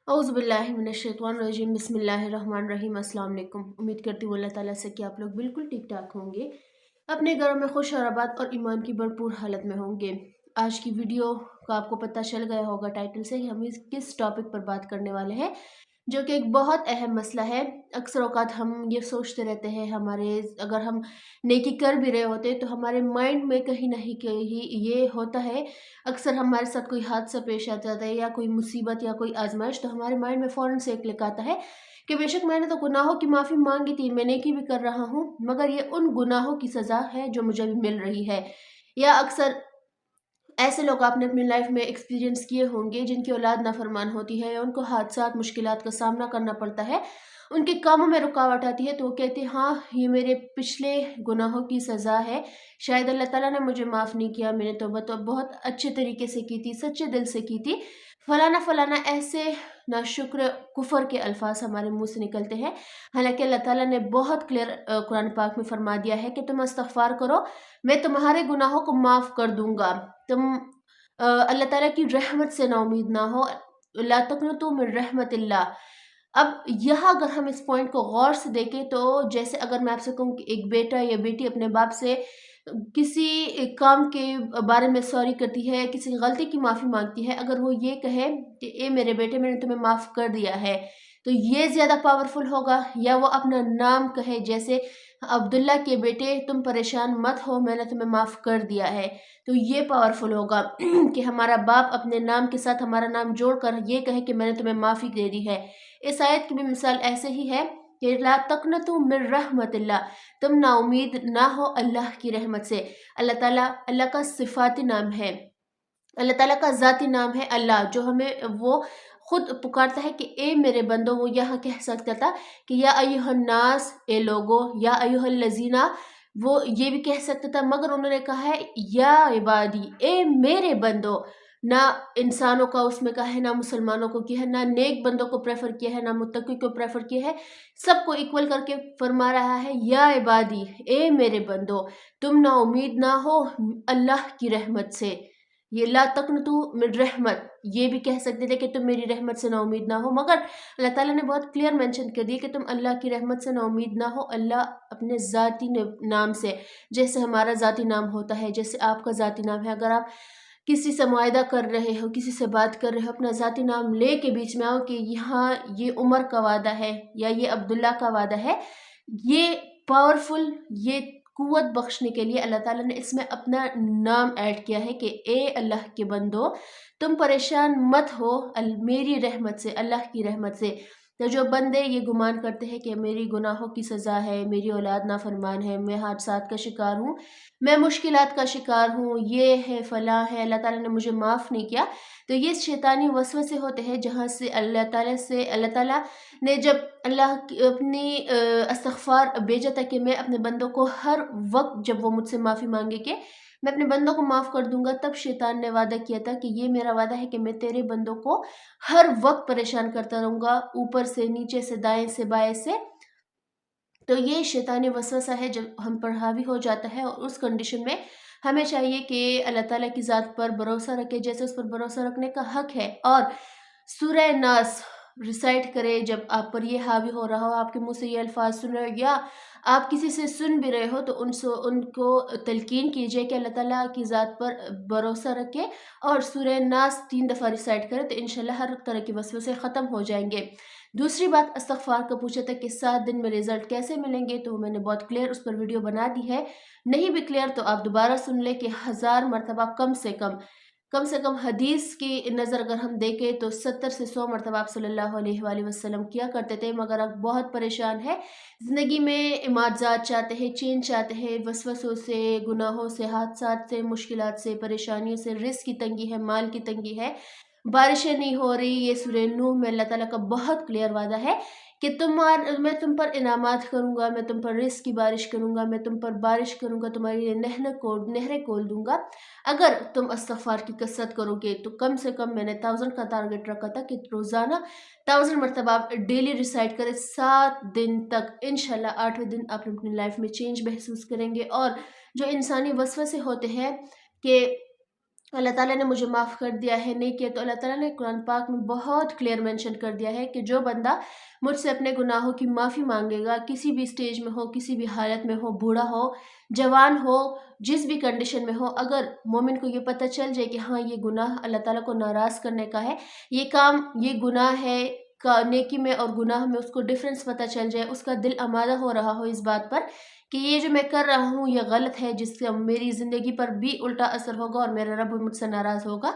औज़ुबिल्लाहिमिनश्शैतानिर्रजीम बिस्मिल्लाहिर्रहमानिर्रहीम। अस्सलाम वालेकुम। उम्मीद करती हूँ अल्लाह ताला से कि आप लोग बिल्कुल ठीक ठाक होंगे, अपने घरों में खुश और आबाद और ईमान की भरपूर हालत में होंगे। आज की वीडियो का आपको पता चल गया होगा टाइटल से कि हम किस टॉपिक पर बात करने वाले हैं, जो कि एक बहुत अहम मसला है। अक्सर औक़ात हम ये सोचते रहते हैं, अगर हम नेकी कर भी रहे होते हैं तो हमारे माइंड में कहीं ना कहीं ये होता है। अक्सर हमारे साथ कोई हादसा पेश आ जाता है या कोई मुसीबत या कोई आजमाइश, तो हमारे माइंड में फ़ौरन से एक क्लिक आता है कि बेशक मैंने तो गुनाहों की माफ़ी मांगी थी, मैं नेकी भी कर रहा हूँ, मगर ये उन गुनाहों की सज़ा है जो मुझे अभी मिल रही है। या अक्सर ऐसे लोग आपने अपनी लाइफ में एक्सपीरियंस किए होंगे जिनकी औलाद नाफरमान होती है या उनको हादसात मुश्किलात का सामना करना पड़ता है, उनके कामों में रुकावट आती है, तो वो कहते हैं हाँ, ये मेरे पिछले गुनाहों की सज़ा है, शायद अल्लाह ताला ने मुझे माफ़ नहीं किया, मैंने तौबा तो बहुत अच्छे तरीके से की थी, सच्चे दिल से की थी, फलाना फलाना। ऐसे नाशुक्र कुफर के अल्फाज हमारे मुंह से निकलते हैं। हालांकि अल्लाह ताला ने बहुत क्लियर कुरान पाक में फरमा दिया है कि तुम इस्तग़फ़ार करो, मैं तुम्हारे गुनाहों को माफ़ कर दूंगा। तुम अल्लाह ताला की रहमत से ना उम्मीद ना हो, ला तक़नतू मिन रहमतिल्लाह। अब यहाँ अगर हम इस पॉइंट को गौर से देखें तो जैसे अगर मैं आपसे कहूँ कि एक बेटा या बेटी अपने बाप से किसी काम के बारे में सॉरी करती है, किसी गलती की माफ़ी मांगती है, अगर वो ये कहे कि ए मेरे बेटे, मैंने तुम्हें माफ़ कर दिया है, तो ये ज़्यादा पावरफुल होगा। या वो अपना नाम कहे, जैसे अब्दुल्ला के बेटे तुम परेशान मत हो, मैंने तुम्हें माफ़ कर दिया है, तो ये पावरफुल होगा कि हमारा बाप अपने नाम के साथ हमारा नाम जोड़कर ये कहे कि मैंने तुम्हें माफ़ी दे दी है। इस आयत की भी मिसाल ऐसे ही है कि ला तक़नतू मिन रहमतिल्लाह, तुम ना उम्मीद ना हो अल्लाह की रहमत से। अल्लाह का सिफाती नाम है, अल्लाह ताला का ज़ाती नाम है अल्लाह, जो हमें वो खुद पुकारता है कि ए मेरे बंदो। वो यहाँ कह सकता था कि या अय्युहन्नास, ए लोगो, या अय्युहल्लज़ीना, वो ये भी कह सकता था, मगर उन्होंने कहा है या इबादी, ए मेरे बंदो। ना इंसानों का उसमें कहा है, ना मुसलमानों को किया है, ना नेक बंदों को प्रेफर किया है, ना मुत्तकी को प्रेफर किया है, सबको इक्वल करके फरमा रहा है या इबादी, ए मेरे बंदो, तुम ना उम्मीद ना हो अल्लाह की रहमत से। ये ला तक़नतू मिन रहमत, ये भी कह सकते थे कि तुम मेरी रहमत से ना उम्मीद ना हो, मगर अल्लाह ताला ने बहुत क्लियर मेंशन कर दिया कि तुम अल्लाह की रहमत से ना उम्मीद ना हो। अल्लाह अपने ज़ाती नाम से, जैसे हमारा ज़ाती नाम होता है, जैसे आपका ज़ाती नाम है, अगर आप किसी से मुआहदा कर रहे हो, किसी से बात कर रहे हो, अपना ज़ाती नाम ले के बीच में आओ कि यहाँ ये उमर का वादा है या ये अब्दुल्ला का वादा है, ये पावरफुल, ये कुव्वत बख्शने के लिए अल्लाह ताला ने इसमें अपना नाम ऐड किया है कि ए अल्लाह के बंदो, तुम परेशान मत हो मेरी रहमत से, अल्लाह की रहमत से। तो जो बंदे ये गुमान करते हैं कि मेरी गुनाहों की सज़ा है, मेरी औलाद नाफरमान है, मैं हादसात का शिकार हूँ, मैं मुश्किलात का शिकार हूँ, ये है फलां है, अल्लाह ताला ने मुझे माफ़ नहीं किया, तो ये शैतानी वसवसे होते हैं, जहाँ से अल्लाह ताला ने जब अपनी इस्तग़फ़ार भेजा था कि मैं अपने बंदों को हर वक्त, जब वो मुझसे माफ़ी मांगे कि मैं अपने बंदों को माफ़ कर दूंगा, तब शैतान ने वादा किया था कि ये मेरा वादा है कि मैं तेरे बंदों को हर वक्त परेशान करता रहूंगा, ऊपर से नीचे से दाएं से बाएं से। तो ये शैतानी वसवसा है जब हम पर हावी हो जाता है, और उस कंडीशन में हमें चाहिए कि अल्लाह ताला की ज़ात पर भरोसा रखें, जैसे उस पर भरोसा रखने का हक है, और सूरह नास रिसाइट करें जब आप पर ये हावी हो रहा हो, आपके मुंह से ये अल्फाज सुन रहे हो, या आप किसी से सुन भी रहे हो, तो उनको तलकीन कीजिए कि अल्लाह ताला की ज़ात पर भरोसा रखें और सूरह नास 3 दफ़ा रिसाइट करें, तो इंशाल्लाह हर तरह के वसवसे ख़त्म हो जाएंगे। दूसरी बात, इस्तग़फ़ार का पूछा था कि 7 दिन में रिजल्ट कैसे मिलेंगे, तो मैंने बहुत क्लियर उस पर वीडियो बना दी है। नहीं भी क्लियर तो आप दोबारा सुन लें कि 1000 मरतबा कम से कम हदीस की नज़र अगर हम देखें तो 70 से 100 मरतबा आप सल्लल्लाहु अलैहि वसल्लम किया करते थे। मगर आप बहुत परेशान है, ज़िंदगी में इमारजात चाहते हैं, चेंज चाहते हैं, वसवसों से, गुनाहों से, हादसात से, मुश्किलात से, परेशानियों से, रिज़्क़ की तंगी है, माल की तंगी है, बारिशें नहीं हो रही। ये सूरह नूह में अल्लाह ताला का बहुत क्लियर वादा है कि मैं तुम पर इनामात करूँगा, मैं तुम पर रिज़्क़ की बारिश करूँगा, मैं तुम पर बारिश करूँगा, तुम्हारे लिए नहरें खोल दूँगा, अगर तुम इस्तग़फ़ार की कसरत करोगे। तो कम से कम मैंने 1000 का टारगेट रखा था कि रोज़ाना 1000 मरतबा आप डेली रिसाइट करें 7 दिन तक। इंशाल्लाह 8वें दिन आप अपनी लाइफ में चेंज महसूस करेंगे। और जो इंसानी वसवसे होते हैं कि अल्लाह ताला ने मुझे माफ़ कर दिया है, नहीं किया, तो अल्लाह ताला ने कुरान पाक में बहुत क्लियर मेंशन कर दिया है कि जो बंदा मुझसे अपने गुनाहों की माफ़ी मांगेगा, किसी भी स्टेज में हो, किसी भी हालत में हो, बूढ़ा हो, जवान हो, जिस भी कंडीशन में हो, अगर मोमिन को ये पता चल जाए कि हाँ ये गुनाह अल्लाह ताला को नाराज़ करने का है, ये काम ये गुनाह है, का नेकी में और गुनाह में उसको डिफरेंस पता चल जाए, उसका दिल आमादा हो रहा हो इस बात पर कि ये जो मैं कर रहा हूँ ये गलत है, जिससे मेरी ज़िंदगी पर भी उल्टा असर होगा और मेरा रब मुझसे नाराज़ होगा।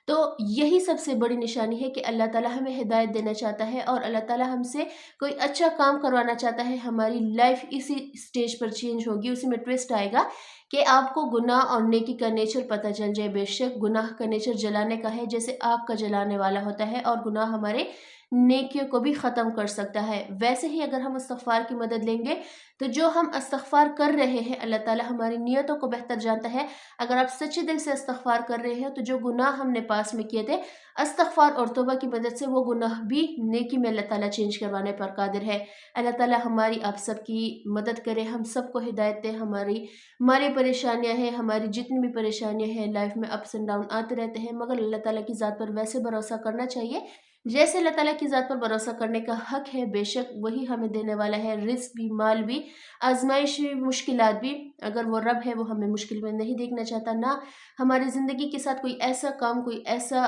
तो यही सबसे बड़ी निशानी है कि अल्लाह ताला हमें हिदायत देना चाहता है और अल्लाह ताला हमसे कोई अच्छा काम करवाना चाहता है। हमारी लाइफ इसी स्टेज पर चेंज होगी, उसी में ट्विस्ट आएगा कि आपको गुनाह और नेकी का नेचर पता चल जाए। बेशक गुनाह का नेचर जलाने का है, जैसे आग का जलाने वाला होता है, और गुनाह हमारे नेकियों को भी ख़त्म कर सकता है। वैसे ही अगर हम इस्तिग़फ़ार की मदद लेंगे, तो जो हम इस्तिग़फ़ार कर रहे हैं, अल्लाह ताला हमारी नियतों को बेहतर जानता है। अगर आप सच्चे दिल से इस्तिग़फ़ार कर रहे हैं, तो जो गुनाह हमने पास में किए थे, इस्तिग़फ़ार और तौबा की मदद से वो गुनाह भी नेकी में अल्लाह ताला चेंज करवाने पर क़ादिर है। अल्लाह ताला हमारी आप सबकी मदद करे, हम सबको हिदायत दे। हमारी हमारी परेशानियाँ हैं, हमारी जितनी भी परेशानियाँ हैं, लाइफ़ में अप्स एंड डाउन आते रहते हैं, मगर अल्लाह ताला की ज़ात पर वैसे भरोसा करना चाहिए जैसे अल्लाह ताला की ज़ात पर भरोसा करने का हक है। बेशक वही हमें देने वाला है रिज़्क़ भी, माल भी, आज़माइश भी, मुश्किलात भी। अगर वो रब है, वो हमें मुश्किल में नहीं देखना चाहता, ना हमारी ज़िंदगी के साथ कोई ऐसा काम, कोई ऐसा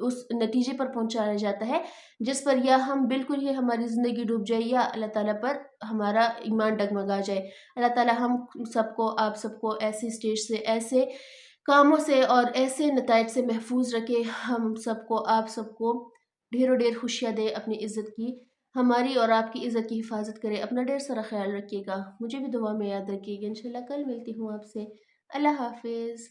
उस नतीजे पर पहुँचाया जाता है जिस पर या हम बिल्कुल ही हमारी ज़िंदगी डूब जाए या अल्लाह ताला पर हमारा ईमान डगमगा जाए। अल्लाह ताला हम सबको, आप सबको ऐसे स्टेज से, ऐसे कामों से और ऐसे नताइज से महफूज रखे। हम सबको, आप सबको ढेरों ढेर खुशियाँ दे अपनी इज़्ज़त की, हमारी और आपकी इज़्ज़त की हिफाजत करे। अपना ढेर सारा ख्याल रखिएगा, मुझे भी दुआ में याद रखिएगा। इंशाल्लाह कल मिलती हूँ आपसे। अल्लाह हाफ़िज़।